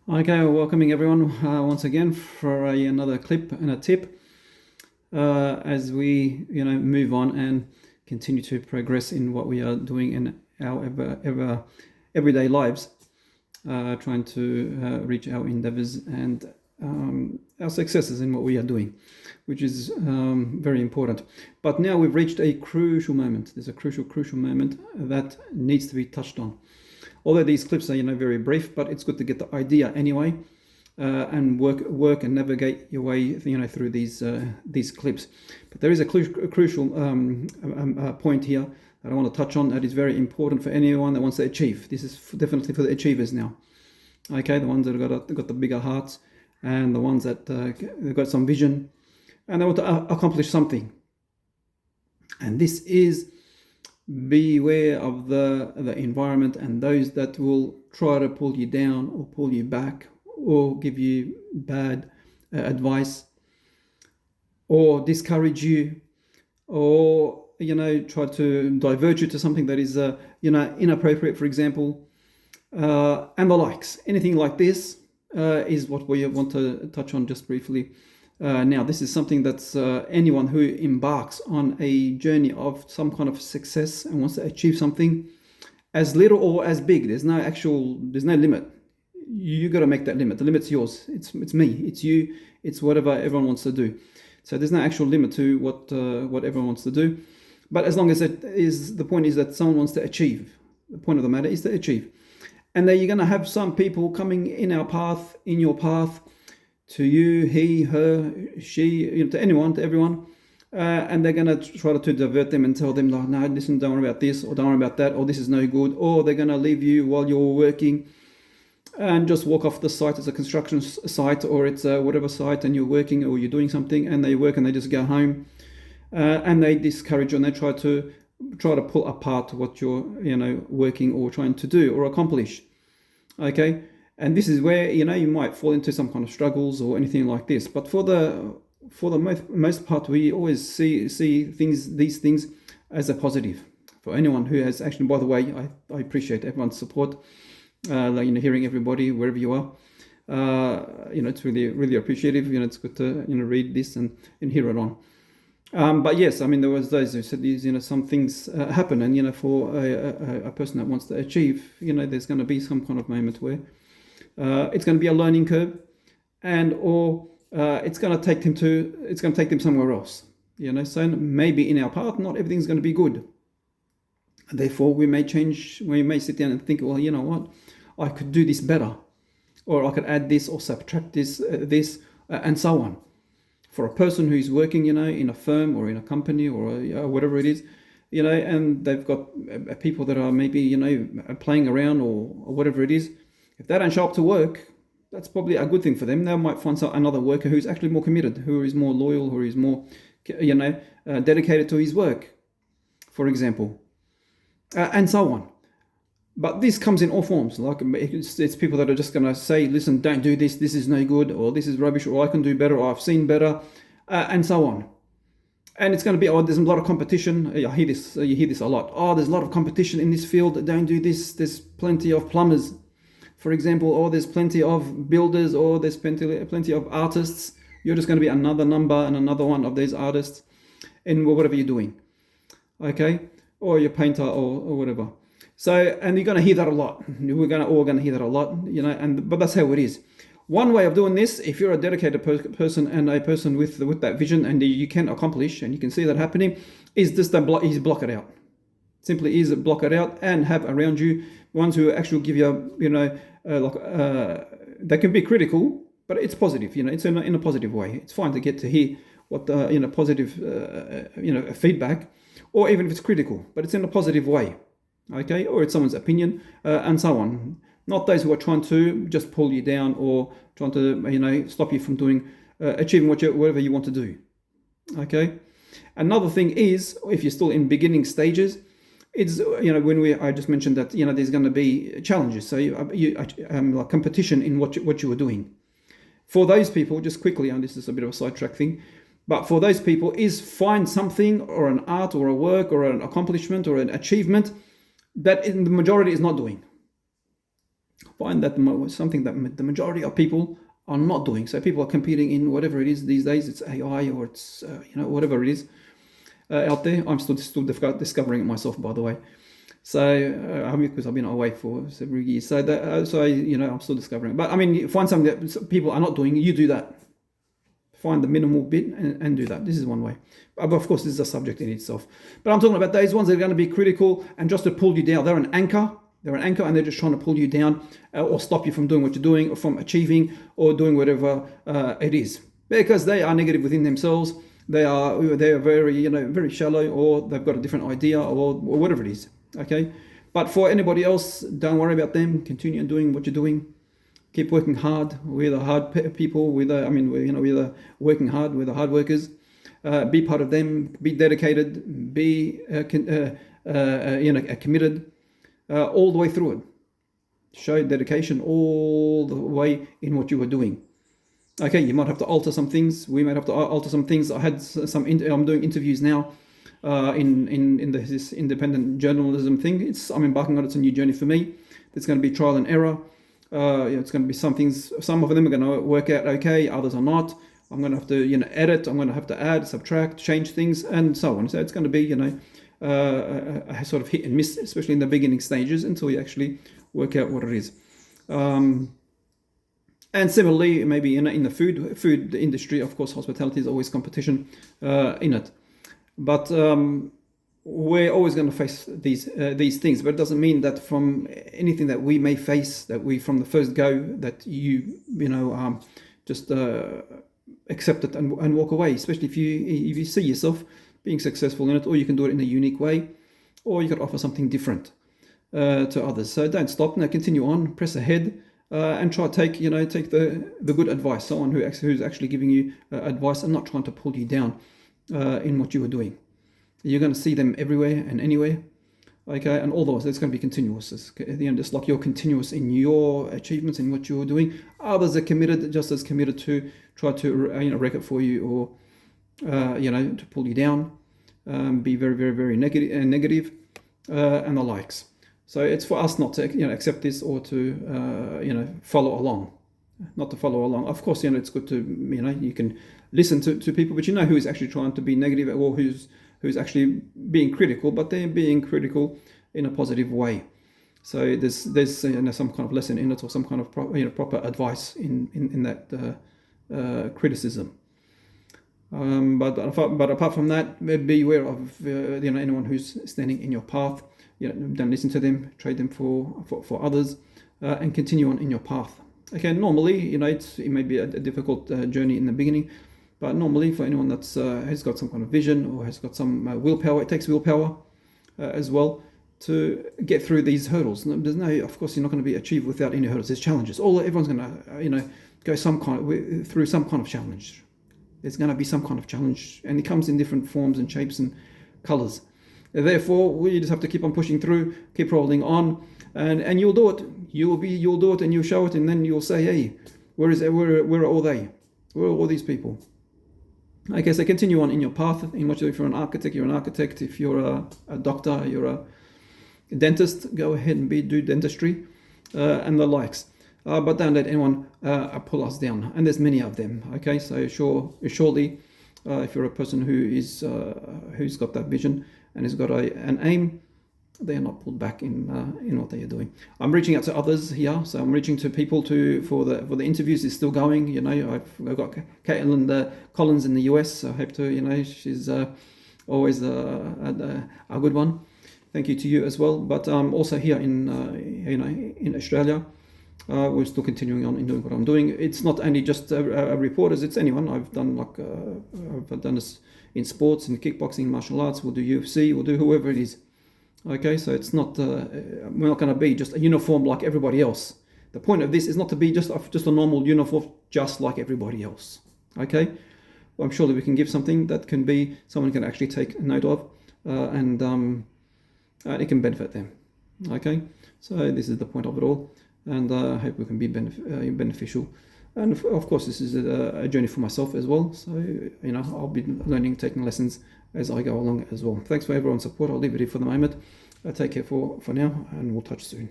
Okay, well, welcoming everyone once again for another clip and a tip as we, move on and continue to progress in what we are doing in our ever everyday lives, trying to reach our endeavors and our successes in what we are doing, which is very important. But now we've reached a crucial moment. There's a crucial moment that needs to be touched on. Although these clips are very brief, but it's good to get the idea anyway, and work and navigate your way through these clips. But there is a crucial point here that I want to touch on that is very important for anyone that wants to achieve. This is definitely for the achievers now. Okay, the ones that have got the bigger hearts, and the ones that they've got some vision and they want to accomplish something. And this is beware of the environment and those that will try to pull you down or pull you back or give you bad advice or discourage you or try to divert you to something that is inappropriate, for example, and the likes. Anything like this is what we want to touch on just briefly. Now, this is something that's anyone who embarks on a journey of some kind of success and wants to achieve something, as little or as big. There's no limit. You got to make that limit. The limit's yours. It's me. It's you. It's whatever everyone wants to do. So there's no actual limit to what everyone wants to do. But as long as the point is that someone wants to achieve. The point of the matter is to achieve. And then you're going to have some people coming in your path, to you, he, her, she, to anyone, to everyone, and they're going to try to divert them and tell them, like, no, listen, don't worry about this, or don't worry about that, or this is no good, or they're going to leave you while you're working and just walk off the site. It's a construction site, or it's a whatever site, and you're working or you're doing something, and they work and they just go home, and they discourage you and they try to pull apart what you're working or trying to do or accomplish. Okay. And this is where you might fall into some kind of struggles or anything like this. But for the most part, we always see these things as a positive. For anyone who has actually, by the way, I appreciate everyone's support. Hearing everybody wherever you are, it's really appreciative. It's good to read this and hear it on. But yes, I mean, there was those who said these, some things happen, and for a person that wants to achieve, there's going to be some kind of moment where it's going to be a learning curve, or it's going to take them somewhere else. So maybe in our path, not everything's going to be good. Therefore, we may sit down and think, well, you know what, I could do this better, or I could add this or subtract this, and so on. For a person who's working, in a firm or in a company or whatever it is, and they've got people that are maybe, playing around or whatever it is. If they don't show up to work, that's probably a good thing for them. They might find another worker who's actually more committed, who is more loyal, who is more, dedicated to his work, for example, and so on. But this comes in all forms. Like it's people that are just going to say, listen, don't do this. This is no good, or this is rubbish, or I can do better, or I've seen better, and so on. And it's going to be, there's a lot of competition. You hear this a lot. There's a lot of competition in this field. Don't do this. There's plenty of plumbers, for example, or there's plenty of builders, or there's plenty of artists. You're just going to be another number and another one of these artists in whatever you're doing, okay? Or you're a painter or whatever. So, and you're going to hear that a lot. We're all going to hear that a lot, but that's how it is. One way of doing this, if you're a dedicated person and a person with that vision and you can accomplish and you can see that happening, is just block it out. Simply is block it out and have around you ones who actually give you, they can be critical, but it's positive. It's in a positive way. It's fine to get to hear what positive, feedback, or even if it's critical, but it's in a positive way. Okay, or it's someone's opinion, and so on. Not those who are trying to just pull you down or trying to stop you from doing achieving whatever you want to do. Okay. Another thing is, if you're still in beginning stages, it's I just mentioned that there's going to be challenges. So like competition in what you were doing. For those people, just quickly, and this is a bit of a sidetrack thing, but for those people, is find something or an art or a work or an accomplishment or an achievement that in the majority is not doing. find that something that the majority of people are not doing. So people are competing in whatever it is these days. It's AI or it's whatever it is out there. I'm still discovering it myself, by the way. So because I've been away for several years, so I'm still discovering it. But I mean, find something that people are not doing. You do that. Find the minimal bit and do that. This is one way. But of course, this is a subject in itself. But I'm talking about those ones that are going to be critical and just to pull you down. They're an anchor. They're an anchor, and they're just trying to pull you down or stop you from doing what you're doing, or from achieving, or doing whatever it is, because they are negative within themselves. They are very very shallow, or they've got a different idea, or whatever it is. Okay, but for anybody else, don't worry about them. Continue doing what you're doing. Keep working hard. We're the hard people. We're the working hard. We're the hard workers. Be part of them. Be dedicated. Be committed. All the way through it. Show dedication all the way in what you were doing. Okay, you might have to alter some things. We might have to alter some things. I'm doing interviews now in this independent journalism thing. I'm embarking on it. It's a new journey for me. There's going to be trial and error. It's going to be some things. Some of them are going to work out okay. Others are not. I'm going to have to edit. I'm going to have to add, subtract, change things, and so on. So it's going to be a sort of hit and miss, especially in the beginning stages, until you actually work out what it is. And similarly, maybe in the food industry, of course, hospitality is always competition in it. But we're always going to face these things. But it doesn't mean that from anything that we may face, that we from the first go, that just accept it and walk away. Especially if you see yourself being successful in it, or you can do it in a unique way, or you could offer something different to others. So don't stop. Now continue on, press ahead, and try to take the good advice. Someone who's actually giving you advice and not trying to pull you down in what you were doing. You're going to see them everywhere and anywhere. Okay, and all those, it's going to be continuous. At the end, it's like you're continuous in your achievements in what you're doing. Others are committed, just as committed to try to wreck it for you, or to pull you down, be very, very, very negative, and the likes. So it's for us not to accept this, or to follow along. Not to follow along. Of course, it's good to you can listen to people, but who is actually trying to be negative, or who's actually being critical, but they're being critical in a positive way. So there's some kind of lesson in it, or some kind of proper advice in that criticism. But apart from that, be aware of anyone who's standing in your path. Don't listen to them. Trade them for others, and continue on in your path. Okay, normally it may be a difficult journey in the beginning, but normally for anyone that's has got some kind of vision, or has got some willpower, it takes willpower as well to get through these hurdles. Of course, you're not going to be achieved without any hurdles. There's challenges. Everyone's going to go through some kind of challenge. There's going to be some kind of challenge, and it comes in different forms and shapes and colors. Therefore, we just have to keep on pushing through, keep rolling on, and you'll do it. You'll do it, and you'll show it, and then you'll say, "Hey, where are all they? Where are all these people?" Okay, so continue on in your path. In what you do. If you're an architect, you're an architect. If you're a doctor, you're a dentist. Go ahead and do dentistry, and the likes. But don't let anyone pull us down. And there's many of them. Okay, so surely, if you're a person who's got that vision and has got an aim, they are not pulled back in what they are doing. I'm reaching out to others here, so I'm reaching to people for the interviews. Is still going. I've got Caitlin Collins in the US. So I hope to she's always a good one. Thank you to you as well. But also here in Australia. We're still continuing on in doing what I'm doing. It's not only just reporters, it's anyone. I've done I've done this in sports, in kickboxing, martial arts. We'll do UFC, we'll do whoever it is. Okay, so it's not we're not going to be just a uniform like everybody else. The point of this is not to be just a normal uniform, just like everybody else. Okay, well, I'm sure that we can give something that can be someone can actually take note of, and it can benefit them. Okay, so this is the point of it all. And I hope we can be beneficial. And of course, this is a journey for myself as well. So, I'll be learning, taking lessons as I go along as well. Thanks for everyone's support. I'll leave it here for the moment. Take care for now, and we'll touch soon.